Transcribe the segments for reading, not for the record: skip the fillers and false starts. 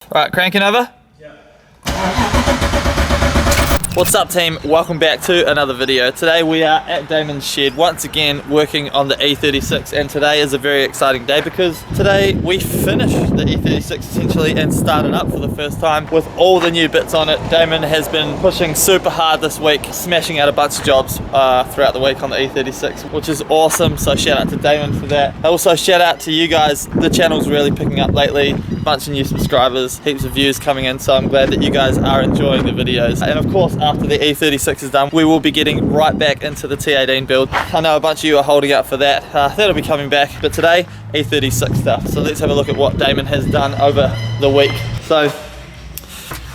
Right, cranking over? Yeah. What's up team? Welcome back to another video. Today we are at Damon's shed once again working on the E36, and today is a very exciting day because today we finished the E36 essentially and started up for the first time with all the new bits on it. Damon has been pushing super hard this week, smashing out a bunch of jobs throughout the week on the E36, which is awesome, so shout out to Damon for that. Also shout out to you guys, the channel's really picking up lately, bunch of new subscribers, heaps of views coming in, so I'm glad that you guys are enjoying the videos. And of course after the E36 is done we will be getting right back into the T18 build. I know a bunch of you are holding out for that, that'll be coming back, but today E36 stuff. So let's have a look at what Damon has done over the week. So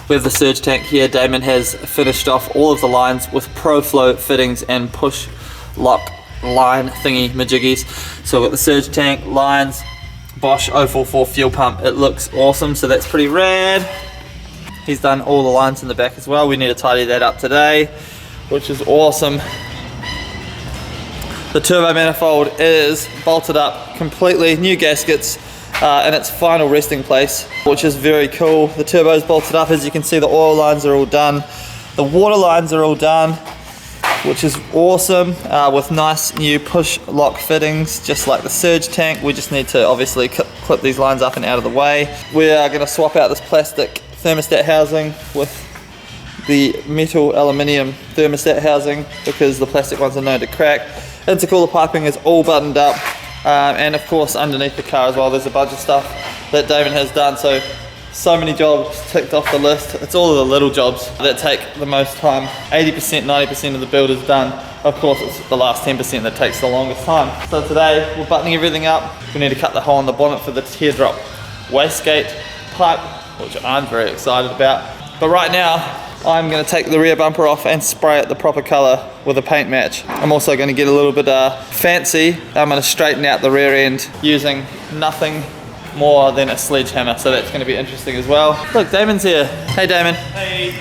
with the surge tank here, Damon has finished off all of the lines with ProFlow fittings and push lock line thingy majiggies. So we've got the surge tank, lines, Bosch 044 fuel pump. It looks awesome, so that's pretty rad. He's done all the lines in the back as well. We need to tidy that up today, which is awesome. The turbo manifold is bolted up completely, new gaskets in its final resting place, which is very cool. The turbo is bolted up, as you can see the oil lines are all done. The water lines are all done, which is awesome, with nice new push lock fittings, just like the surge tank. We just need to obviously clip these lines up and out of the way. We are going to swap out this plastic thermostat housing with the metal aluminium thermostat housing because the plastic ones are known to crack. Intercooler piping is all buttoned up, and of course underneath the car as well there's a bunch of stuff that Damon has done. So many jobs ticked off the list. It's all of the little jobs that take the most time. 80%, 90% of the build is done. Of course it's the last 10% that takes the longest time. So today we're buttoning everything up. We need to cut the hole in the bonnet for the teardrop wastegate pipe, which I'm very excited about. But right now I'm going to take the rear bumper off and spray it the proper colour with a paint match. I'm also going to get a little bit fancy. I'm going to straighten out the rear end using nothing more than a sledgehammer, so that's going to be interesting as well. Look, Damon's here. Hey Damon. Hey.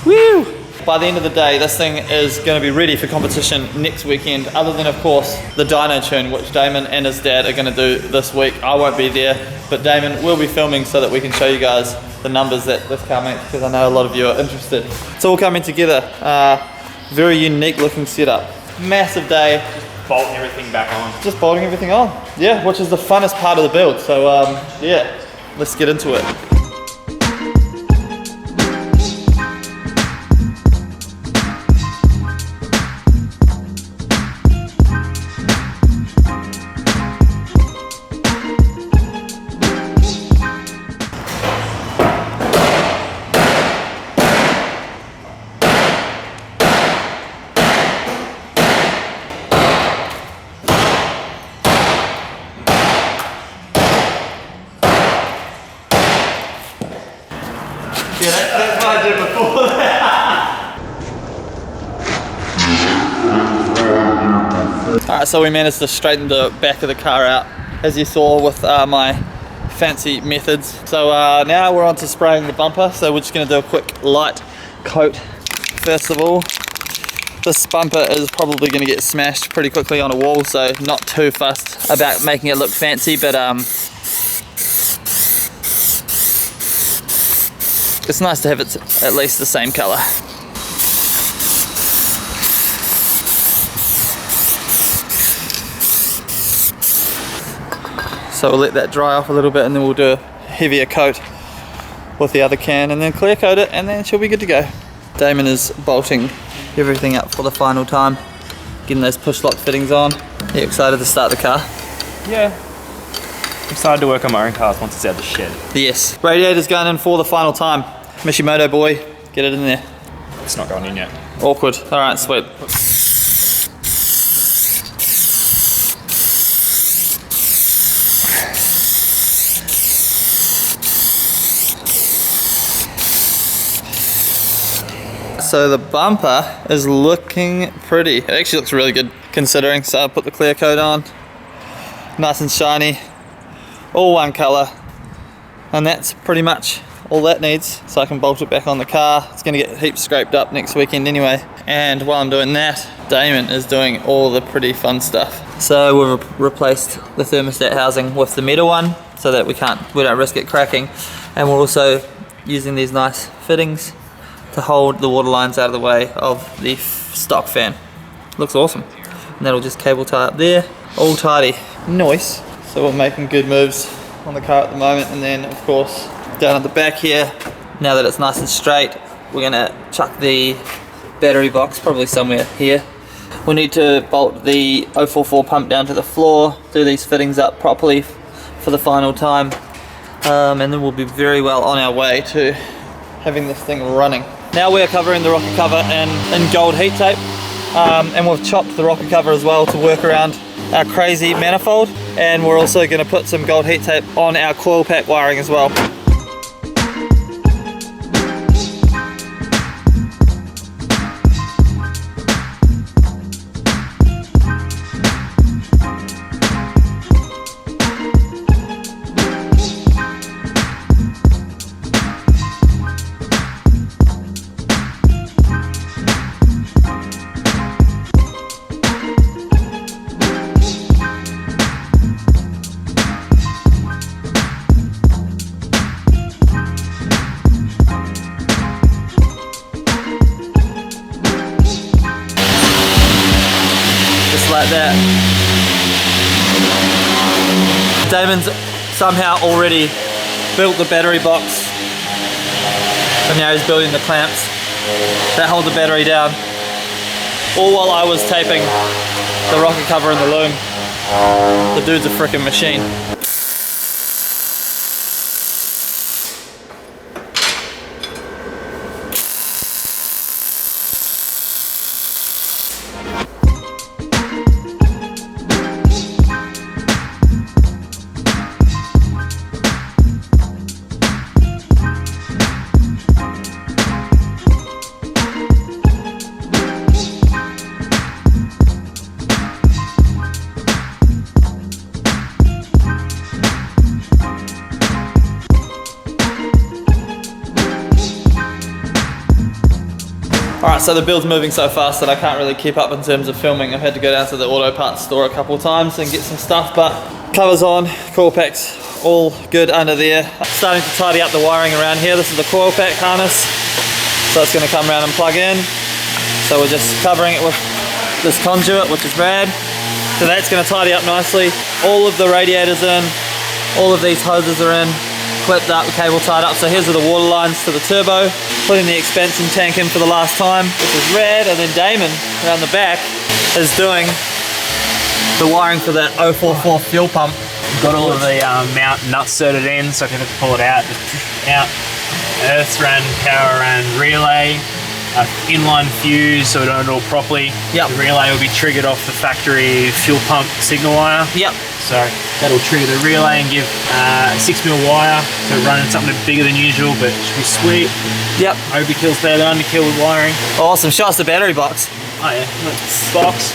Woo! By the end of the day this thing is going to be ready for competition next weekend, other than of course the dyno tune, which Damon and his dad are going to do this week. I won't be there, but Damon will be filming so that we can show you guys the numbers that this car makes, because I know a lot of you are interested. It's all coming together. Very unique looking setup. Massive day. Bolting everything back on. Just bolting everything on. Yeah, which is the funnest part of the build. So yeah, let's get into it. Yeah, that's what I did before that. Alright, so we managed to straighten the back of the car out, as you saw with my fancy methods. So now we're on to spraying the bumper, so we're just going to do a quick light coat. First of all, this bumper is probably going to get smashed pretty quickly on a wall, so not too fussed about making it look fancy, but it's nice to have it at least the same colour. So we'll let that dry off a little bit and then we'll do a heavier coat with the other can and then clear coat it, and then she'll be good to go. Damon is bolting everything up for the final time, getting those push lock fittings on. Are you excited to start the car? Yeah. I'm excited to work on my own cars once it's out of the shed. Yes. Radiator's going in for the final time. Mishimoto boy, get it in there. It's not going in yet. Awkward. Alright, sweet. So the bumper is looking pretty. It actually looks really good considering. So I put the clear coat on. Nice and shiny. All one colour. And that's pretty much all that needs, so I can bolt it back on the car. It's going to get heaps scraped up next weekend anyway. And while I'm doing that, Damon is doing all the pretty fun stuff. So we've replaced the thermostat housing with the metal one so that we don't risk it cracking. And we're also using these nice fittings to hold the water lines out of the way of the stock fan. Looks awesome. And that'll just cable tie up there, all tidy. Nice. So we're making good moves on the car at the moment, and then of course down at the back here, now that it's nice and straight, we're gonna chuck the battery box probably somewhere here. We need to bolt the 044 pump down to the floor, do these fittings up properly for the final time, and then we'll be very well on our way to having this thing running. Now we're covering the rocker cover in gold heat tape, and we've chopped the rocker cover as well to work around our crazy manifold, and we're also going to put some gold heat tape on our coil pack wiring as well. Like that. Damon's somehow already built the battery box, and now he's building the clamps that hold the battery down, all while I was taping the rocker cover in the loom. The dude's a freaking machine. Alright, so the build's moving so fast that I can't really keep up in terms of filming. I've had to go down to the auto parts store a couple of times and get some stuff, but cover's on, coil pack's all good under there. Starting to tidy up the wiring around here. This is the coil pack harness, so it's going to come around and plug in. So we're just covering it with this conduit, which is rad. So that's going to tidy up nicely. All of the radiators in, all of these hoses are in, clipped up, the cable tied up. So here's the water lines to the turbo. Putting the expansion tank in for the last time, which is rad. And then Damon around the back is doing the wiring for that 044 fuel pump. Got all of the mount nuts inserted in, so I can have to pull it out. Earth run, power run, relay, inline fuse, so we don't do it properly. Yep. The relay will be triggered off the factory fuel pump signal wire. Yep. So that'll trigger the relay and give 6mm wire, so running something bigger than usual, but it should be sweet. Yep. Overkill's there, the underkill with wiring. Awesome. Show us the battery box. Oh yeah, box,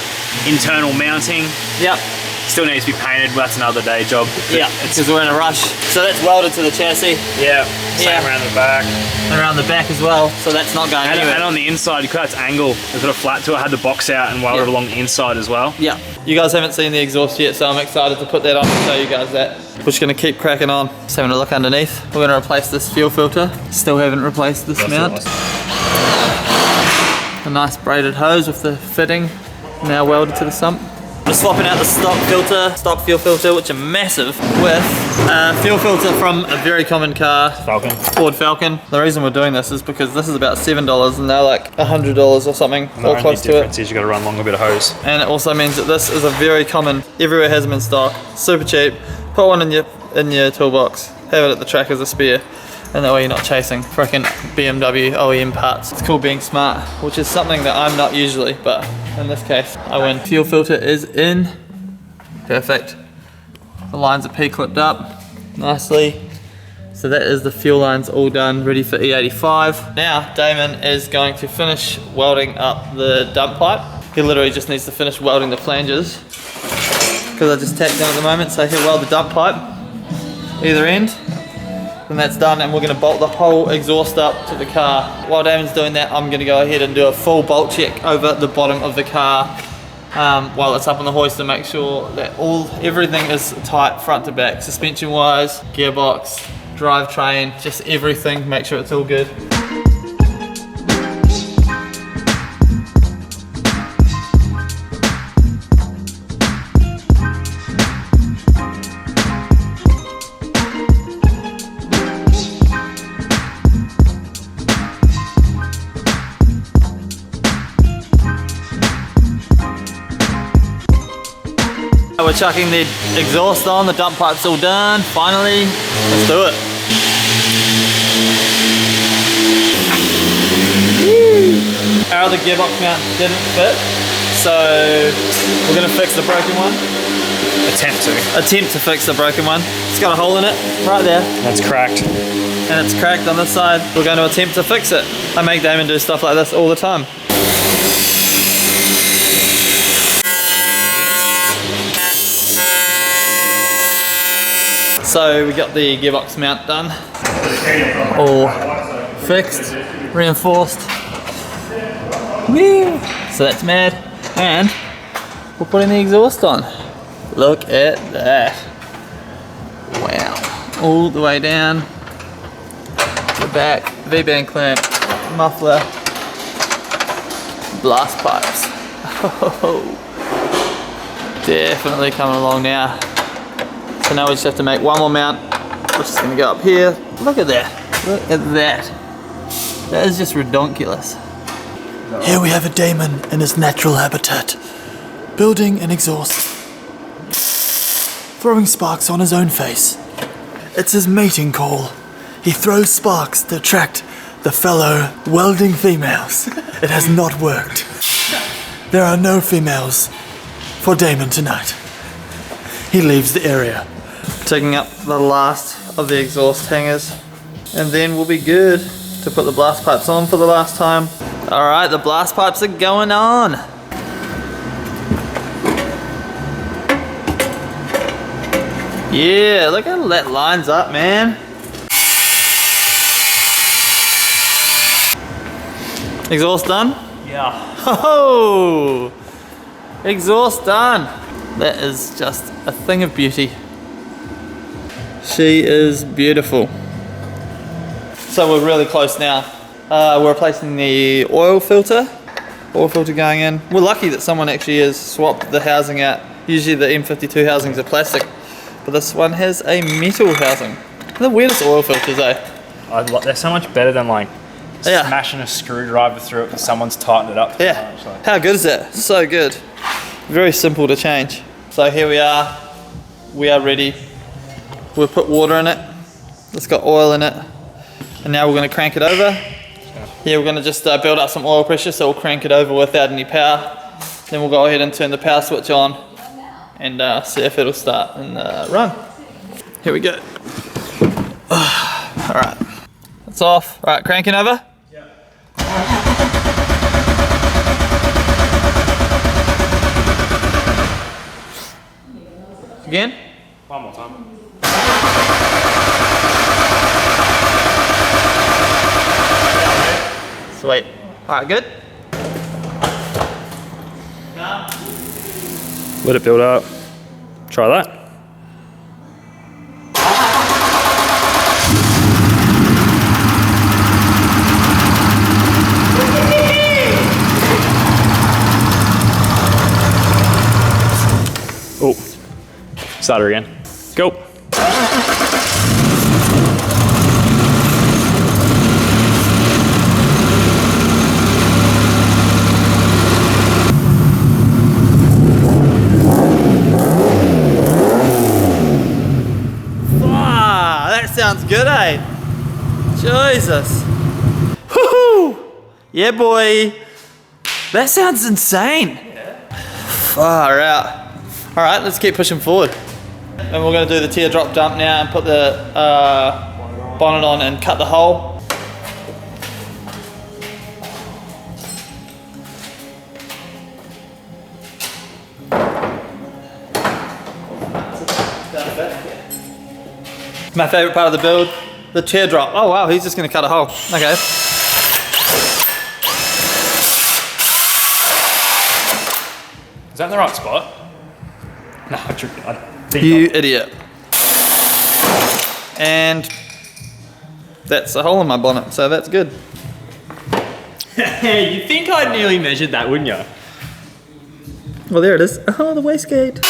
internal mounting. Yep. Still needs to be painted, but that's another day job. Yeah, because we're in a rush. So that's welded to the chassis. Yeah, same around the back. And around the back as well, so that's not going anywhere. And on the inside, because it's angle, we put a flat to it, had the box out and welded along the inside as well. Yeah. You guys haven't seen the exhaust yet, so I'm excited to put that on and show you guys that. We're just going to keep cracking on. Just having a look underneath. We're going to replace this fuel filter. Still haven't replaced this mount. A nice braided hose with the fitting now welded to the sump. We're swapping out the stock fuel filter, which are massive, with a fuel filter from a very common car, Falcon. Ford Falcon. The reason we're doing this is because this is about $7 and they're like $100 or something, or close to it. The difference is you've got to run along a bit of hose. And it also means that this is a very common, everywhere has them in stock, super cheap. Put one in your toolbox, have it at the track as a spare, and that way you're not chasing freaking BMW OEM parts. It's called being smart, which is something that I'm not usually, but in this case, I win. Fuel filter is in. Perfect. The lines are P-clipped up nicely. So that is the fuel lines all done, ready for E85. Now, Damon is going to finish welding up the dump pipe. He literally just needs to finish welding the flanges, because I just tacked them at the moment, so he'll weld the dump pipe, either end. And that's done, and we're going to bolt the whole exhaust up to the car. While Damon's doing that, I'm going to go ahead and do a full bolt check over the bottom of the car while it's up on the hoist to make sure that everything is tight front to back. Suspension wires, gearbox, drivetrain, just everything, make sure it's all good. We're chucking the exhaust on, the dump pipe's all done, finally, let's do it. Our other gearbox mount didn't fit, so we're going to fix the broken one. Attempt to fix the broken one. It's got a hole in it, right there. That's cracked. And it's cracked on this side. We're going to attempt to fix it. I make Damon do stuff like this all the time. So we got the gearbox mount done, all fixed, reinforced. Woo! So that's mad, and we're putting the exhaust on. Look at that! Wow! All the way down the back, V-band clamp, muffler, blast pipes. Oh, definitely coming along now. So now we just have to make one more mount, which is going to go up here. Look at that. Look at that. That is just redonkulous. Here we have a Damon in his natural habitat, building an exhaust, throwing sparks on his own face. It's his mating call. He throws sparks to attract the fellow welding females. It has not worked. There are no females for Damon tonight. He leaves the area. Taking up the last of the exhaust hangers, and then we'll be good to put the blast pipes on for the last time. Alright, the blast pipes are going on. Yeah, look how that lines up, man. Exhaust done? Yeah. Oh, exhaust done. That is just a thing of beauty. She is beautiful. So we're really close now. We're replacing the oil filter going in. We're lucky that someone actually has swapped the housing out. Usually the M52 housings are plastic, but this one has a metal housing. The weirdest oil filters, eh? They're so much better than like Yeah. smashing a screwdriver through it because someone's tightened it up. Yeah. Much, like. How good is that? So good. Very simple to change. So here we are. We are ready. We've put water in it. It's got oil in it. And now we're going to crank it over. Yeah, we're going to just build up some oil pressure, so we'll crank it over without any power. Then we'll go ahead and turn the power switch on and see if it'll start and run. Here we go. Alright. It's off. Alright, cranking over. Again? One more time. Sweet. Alright, good? Let it build up. Try that. Oh, start her again. Go. That sounds good, eh? Jesus. Woohoo! Yeah, boy. That sounds insane. Far out. Alright, let's keep pushing forward. And we're going to do the teardrop dump now and put the bonnet on and cut the hole. My favourite part of the build, the teardrop. Oh wow, he's just going to cut a hole. Okay. Is that in the right spot? No, I think You idiot. And that's a hole in my bonnet, so that's good. You think I nearly measured that, wouldn't you? Well, there it is. Oh, the wastegate.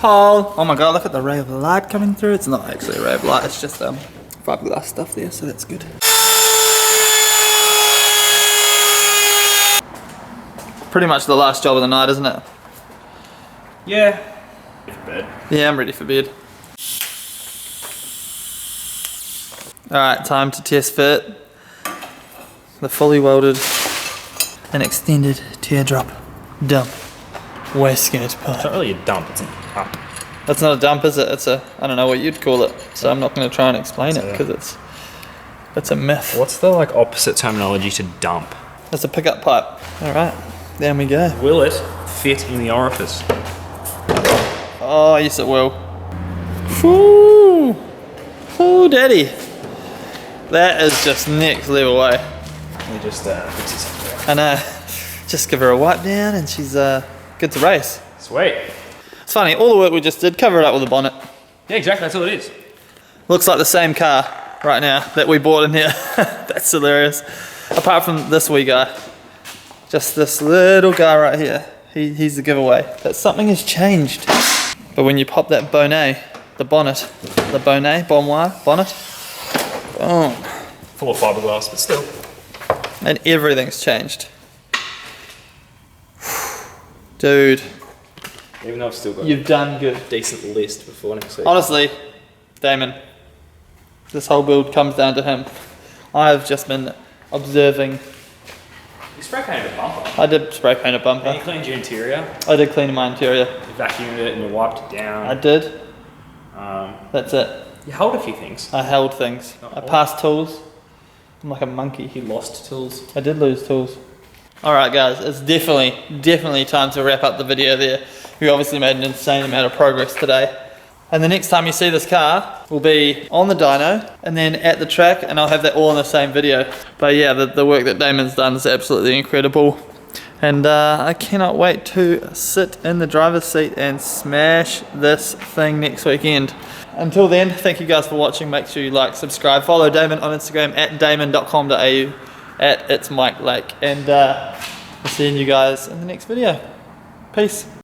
Hole. Oh my god, look at the ray of light coming through. It's not actually a ray of light, it's just fiberglass stuff there, so that's good. Pretty much the last job of the night, isn't it? Yeah. For bed. Yeah, I'm ready for bed. Alright, time to test fit the fully welded and extended teardrop dump wastegate It's pipe. not really a dump, it's an up. That's not a dump, is it? It's a, I don't know what you'd call it, so I'm not going to try and explain it because it's a myth. What's the like opposite terminology to dump? It's a pickup pipe. Alright, there we go. Will it fit in the orifice? Oh, yes it will. Whoo! Oh, daddy. That is just next level way. Let me just fix this up. I know. Just give her a wipe down and she's good to race. Sweet. It's funny, all the work we just did, cover it up with a bonnet. Yeah, exactly, that's all it is. Looks like the same car right now that we bought in here. That's hilarious. Apart from this wee guy. Just this little guy right here. He's the giveaway. That something has changed. But when you pop that bonnet, the bonnet, bonnet, bonnet, boom. Full of fiberglass, but still. And everything's changed. Dude, Even though I've still got you've done good. a decent list before next week. Honestly, Damon, this whole build comes down to him. I've just been observing. You spray painted a bumper. I did spray paint a And you bumper. cleaned your interior. I did clean my interior. You vacuumed it and you wiped it down. I did. Um, That's it. you held a few things. I held things. I passed tools. I'm like a monkey. You lost tools. I did lose tools. Alright guys, it's definitely time to wrap up the video there. We obviously made an insane amount of progress today. And the next time you see this car will be on the dyno and then at the track, and I'll have that all in the same video. But yeah, the work that Damon's done is absolutely incredible. And I cannot wait to sit in the driver's seat and smash this thing next weekend. Until then, thank you guys for watching. Make sure you like, subscribe, follow Damon on Instagram at damon.com.au, at itsmike lake, and we'll see you guys in the next video. Peace.